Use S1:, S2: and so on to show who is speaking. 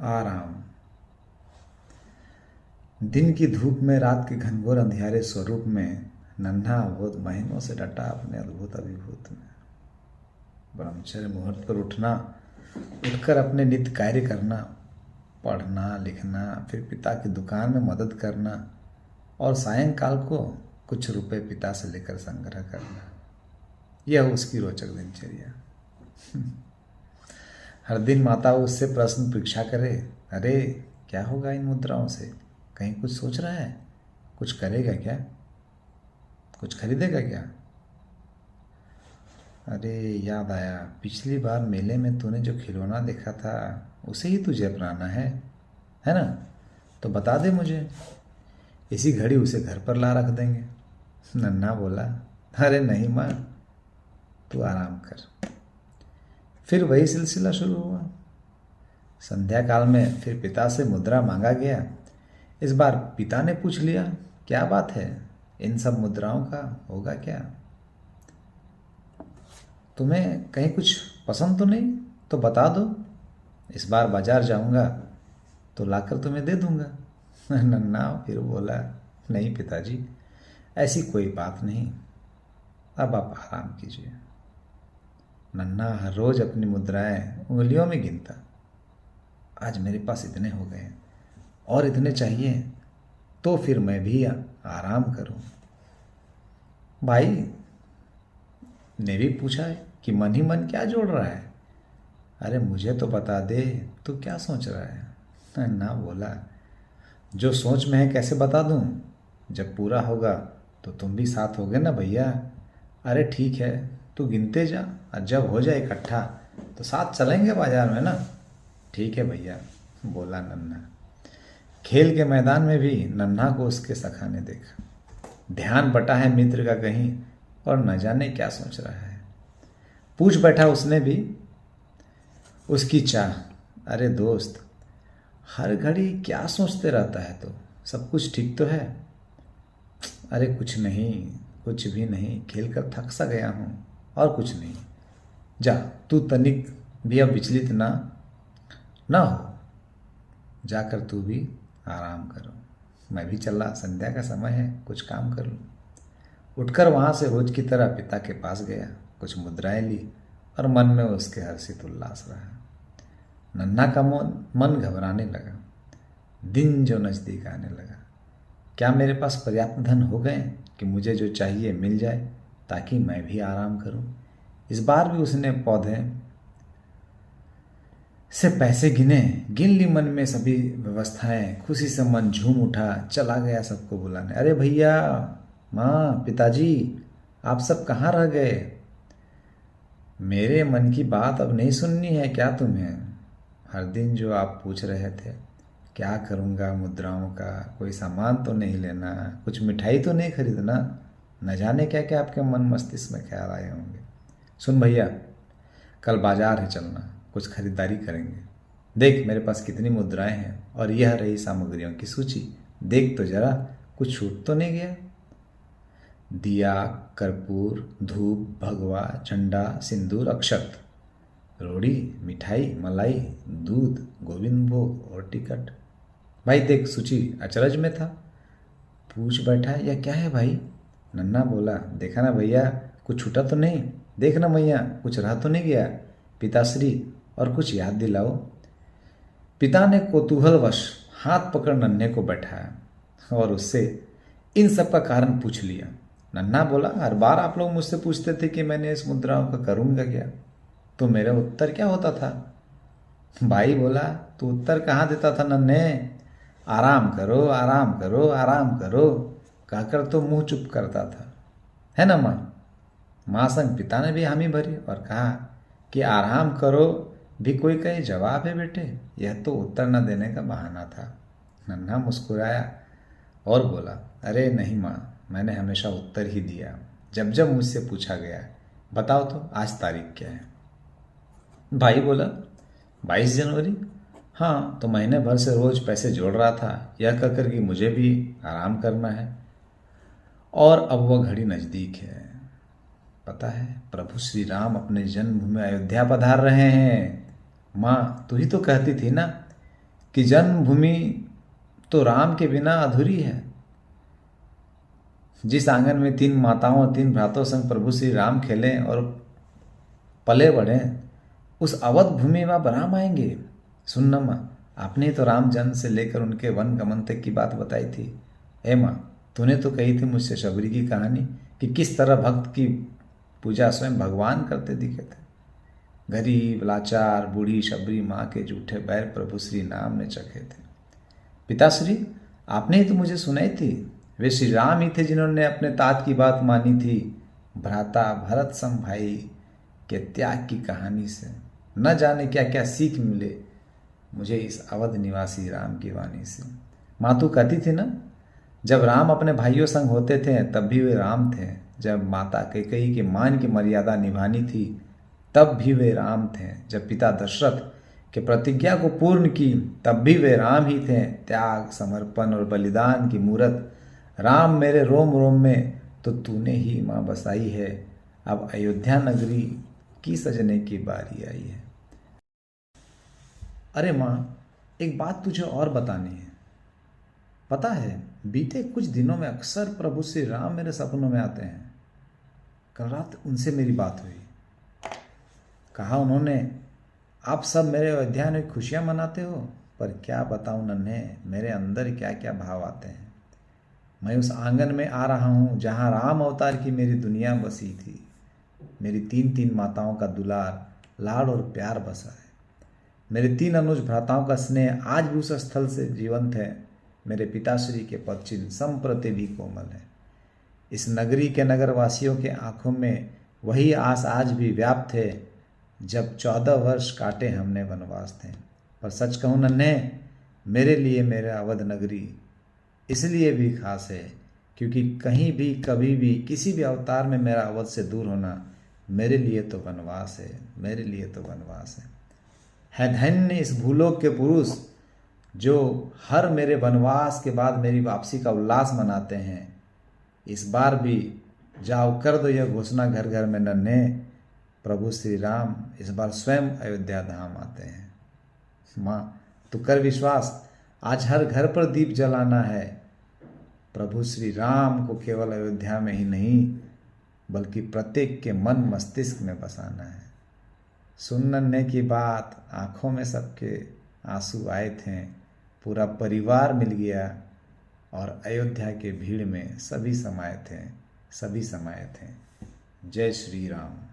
S1: आराम। दिन की धूप में, रात के घनघोर अंधियारे स्वरूप में, नन्हा अबोध महीनों से डटा अपने अद्भुत अभिभूत में। ब्रह्मचर्य मुहूर्त पर उठना, उठकर अपने नित्य कार्य करना, पढ़ना लिखना, फिर पिता की दुकान में मदद करना और सायंकाल को कुछ रुपए पिता से लेकर संग्रह करना, यह उसकी रोचक दिनचर्या। हर दिन माता उससे प्रश्न परीक्षा करे, अरे क्या होगा इन मुद्राओं से, कहीं कुछ सोच रहा है, कुछ करेगा क्या, कुछ खरीदेगा क्या। अरे याद आया, पिछली बार मेले में तूने जो खिलौना देखा था उसे ही तुझे अपनाना है ना, तो बता दे मुझे, इसी घड़ी उसे घर पर ला रख देंगे। नन्हा बोला, अरे नहीं माँ, तू आराम कर। फिर वही सिलसिला शुरू हुआ। संध्या काल में फिर पिता से मुद्रा मांगा गया। इस बार पिता ने पूछ लिया, क्या बात है, इन सब मुद्राओं का होगा क्या, तुम्हें कहीं कुछ पसंद तो नहीं, तो बता दो, इस बार बाजार जाऊंगा तो लाकर तुम्हें दे दूंगा। नन्हा फिर बोला, नहीं पिताजी, ऐसी कोई बात नहीं, अब आप आराम कीजिए। नन्हा हर रोज अपनी मुद्राएं उंगलियों में गिनता, आज मेरे पास इतने हो गए और इतने चाहिए, तो फिर मैं भी आराम करूं। भाई ने भी पूछा है कि मन ही मन क्या जोड़ रहा है, अरे मुझे तो बता दे, तू क्या सोच रहा है। नन्हा बोला, जो सोच में है कैसे बता दूं, जब पूरा होगा तो तुम भी साथ होगे ना भैया। अरे ठीक है, तू गिनते जा और जब हो जाए इकट्ठा तो साथ चलेंगे बाजार में ना। ठीक है भैया, बोला नन्हा। खेल के मैदान में भी नन्हा को उसके सखा ने देखा, ध्यान बटा है मित्र का कहीं और न जाने क्या सोच रहा है। पूछ बैठा उसने भी उसकी चाह, अरे दोस्त, हर घड़ी क्या सोचते रहता है, तो सब कुछ ठीक तो है। अरे कुछ नहीं, कुछ भी नहीं, खेल कर थक सा गया हूँ और कुछ नहीं। जा, तू तनिक भी अब विचलित ना हो, जाकर तू भी आराम करो, मैं भी चला, संध्या का समय है, कुछ काम कर लूँ। उठकर वहाँ से रोज की तरह पिता के पास गया, कुछ मुद्राएं ली और मन में उसके हर्षित उल्लास रहा। नन्हा का मन घबराने लगा, दिन जो नज़दीक आने लगा। क्या मेरे पास पर्याप्त धन हो गए कि मुझे जो चाहिए मिल जाए, ताकि मैं भी आराम करूं। इस बार भी उसने पौधे से पैसे गिन ली मन में सभी व्यवस्थाएं, खुशी से मन झूम उठा, चला गया सबको बुलाने, अरे भैया, माँ, पिताजी, आप सब कहाँ रह गए, मेरे मन की बात अब नहीं सुननी है क्या तुम्हें। हर दिन जो आप पूछ रहे थे, क्या करूँगा मुद्राओं का, कोई सामान तो नहीं लेना, कुछ मिठाई तो नहीं खरीदना, न जाने क्या क्या आपके मन मस्तिष्क में ख्याल आए होंगे। सुन भैया, कल बाजार है चलना, कुछ खरीदारी करेंगे। देख मेरे पास कितनी मुद्राएं हैं और यह रही सामग्रियों की सूची, देख तो जरा, कुछ छूट तो नहीं गया। दिया, कर्पूर, धूप, भगवा, झंडा, सिंदूर, अक्षत, रोड़ी, मिठाई, मलाई, दूध, गोविंद भोग और टिकट। भाई देख, सूची अचरज में था, पूछ बैठा, यह क्या है भाई। नन्हा बोला, देखा ना भैया, कुछ छूटा तो नहीं, देख ना मैया, कुछ रह तो नहीं गया। पिताश्री, और कुछ याद दिलाओ। पिता ने कौतूहलवश हाथ पकड़ नन्हे को बैठाया और उससे इन सब का कारण पूछ लिया। नन्हा बोला, हर बार आप लोग मुझसे पूछते थे कि मैंने इस मुद्राओं का करूँगा क्या, तो मेरा उत्तर क्या होता था। भाई बोला, तू उत्तर कहाँ देता था नन्हे, आराम करो, आराम करो, आराम करो कहकर तो मुंह चुप करता था, है ना माँ। माँ संग पिता ने भी हामी भरी और कहा कि आराम करो भी कोई कहे जवाब है बेटे, यह तो उत्तर न देने का बहाना था। नन्हा मुस्कुराया और बोला, अरे नहीं माँ, मैंने हमेशा उत्तर ही दिया जब जब मुझसे पूछा गया। बताओ तो आज तारीख क्या है। भाई बोला, 22 जनवरी। हाँ, तो महीने भर से रोज पैसे जोड़ रहा था, यह कहकर कि मुझे भी आराम करना है और अब वह घड़ी नज़दीक है। पता है, प्रभु श्री राम अपने जन्मभूमि अयोध्या पधार रहे हैं। माँ, तू ही तो कहती थी ना कि जन्मभूमि तो राम के बिना अधूरी है। जिस आंगन में 3 माताओं और 3 भ्रातों संग प्रभु श्री राम खेले और पले बढ़े, उस अवध भूमि में अब राम आएंगे। सुनना माँ, आपने तो राम जन्म से लेकर उनके वन गमन तक की बात बताई थी। ए माँ, तूने तो कही थी मुझसे शबरी की कहानी कि किस तरह भक्त की पूजा स्वयं भगवान करते दिखे थे। गरीब, लाचार, बूढ़ी शबरी माँ के जूठे बैर प्रभु श्री राम ने चखे थे। पिताश्री, आपने ही तो मुझे सुनाई थी। वे श्री राम ही थे जिन्होंने अपने तात की बात मानी थी। भ्राता भरत सम भाई के त्याग की कहानी से न जाने क्या क्या सीख मिले मुझे इस अवध निवासी राम की वाणी से। माँ तू कहती थी ना, जब राम अपने भाइयों संग होते थे तब भी वे राम थे। जब माता कैकेयी के मान की मर्यादा निभानी थी तब भी वे राम थे। जब पिता दशरथ के प्रतिज्ञा को पूर्ण की तब भी वे राम ही थे। त्याग, समर्पण और बलिदान की मूरत राम मेरे रोम रोम में तो तूने ही माँ बसाई है। अब अयोध्या नगरी की सजने की बारी आई है। अरे माँ, एक बात तुझे और बतानी है। पता है, बीते कुछ दिनों में अक्सर प्रभु श्री राम मेरे सपनों में आते हैं। कल रात उनसे मेरी बात हुई। कहा उन्होंने, आप सब मेरे अयोध्या में खुशियां मनाते हो, पर क्या बताऊं नन्हे, मेरे अंदर क्या क्या भाव आते हैं। मैं उस आंगन में आ रहा हूं जहां राम अवतार की मेरी दुनिया बसी थी। मेरी 3 माताओं का दुलार, लाड़ और प्यार बसा है। मेरे 3 अनुज भ्राताओं का स्नेह आज भी उस स्थल से जीवंत है। मेरे पिताश्री के पदचिन्ह संप्रति भी कोमल है। इस नगरी के नगरवासियों के आंखों में वही आस आज भी व्याप्त है जब 14 वर्ष काटे हमने वनवास थे। पर सच कहूँ नन्हे, मेरे लिए मेरा अवध नगरी इसलिए भी खास है क्योंकि कहीं भी कभी भी किसी भी अवतार में मेरा अवध से दूर होना मेरे लिए तो वनवास है। मेरे लिए तो वनवास है धन्य इस भूलोक के पुरुष जो हर मेरे वनवास के बाद मेरी वापसी का उल्लास मनाते हैं। इस बार भी जाओ कर दो यह घोषणा घर घर में नन्हे, प्रभु श्री राम इस बार स्वयं अयोध्या धाम आते हैं। माँ तू कर विश्वास, आज हर घर पर दीप जलाना है। प्रभु श्री राम को केवल अयोध्या में ही नहीं बल्कि प्रत्येक के मन मस्तिष्क में बसाना है। सुन नन्हे की बात, आंखों में सबके आंसू आए थे। पूरा परिवार मिल गया और अयोध्या के भीड़ में सभी समाये थे। जय श्री राम।